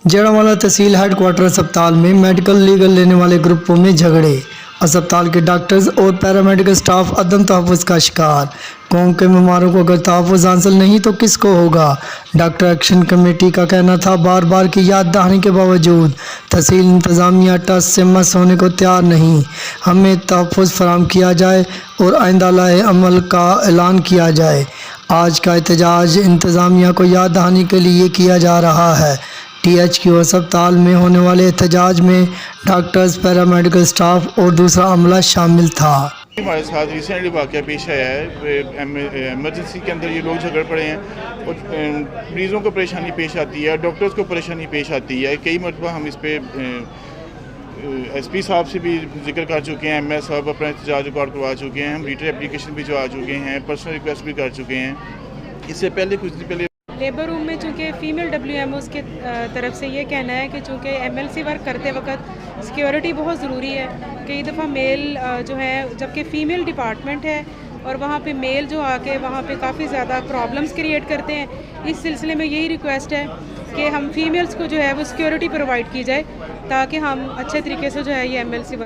जड़ावाला तहसील headquarter अस्पताल में medical legal लेने वाले ग्रुपों में झगड़े। अस्पताल के डॉक्टर्स और पैरामेडिकल स्टाफ अदम तहफ़्फ़ुज़ का शिकार। कौम के बीमारों को अगर तहफ़्फ़ुज़ हासिल नहीं तो किसको होगा। डॉक्टर एक्शन कमेटी का कहना था, बार बार की याद दहानी के बावजूद तहसील इंतज़ामिया टस से मस होने को तैयार नहीं। हमें तहफ़्फ़ुज़ फराहम किया जाए और आइंदा लाए अमल का ऐलान किया जाए। आज का एहतजाज इंतज़ामिया को याद दहानी के लिए किया जा रहा है। THQ अस्पताल में होने वाले एहतजाज में डॉक्टर्स, पैरामेडिकल स्टाफ और दूसरा अमला शामिल था। हमारे साथ रिसेंटली वाक़या पेश आया है, एमरजेंसी के अंदर ये लोग झगड़ पड़े हैं और मरीज़ों को परेशानी पेश आती है, डॉक्टर्स को परेशानी पेश आती है। कई मरतबा हम इस पे SP साहब से भी जिक्र कर चुके हैं, MS साहब अपना एहतजाज रिकॉर्ड करवा चुके हैं, हम रिटर एप्लीकेशन भी जो आ चुके हैं, पर्सनल रिक्वेस्ट भी कर चुके हैं। इससे पहले कुछ दिन पहले लेबर रूम में चूँकि फ़ीमेल WMOs के तरफ से ये कहना है कि चूँकि MLC वर्क करते वक्त सिक्योरिटी बहुत ज़रूरी है। कई दफ़ा मेल जो है, जबकि फ़ीमेल डिपार्टमेंट है और वहाँ पे मेल जो आके वहाँ पे काफ़ी ज़्यादा प्रॉब्लम्स क्रिएट करते हैं। इस सिलसिले में यही रिक्वेस्ट है कि हम फीमेल्स को जो है वो सिक्योरिटी प्रोवाइड की जाए ताकि हम अच्छे तरीके से जो है ये MLC वर्क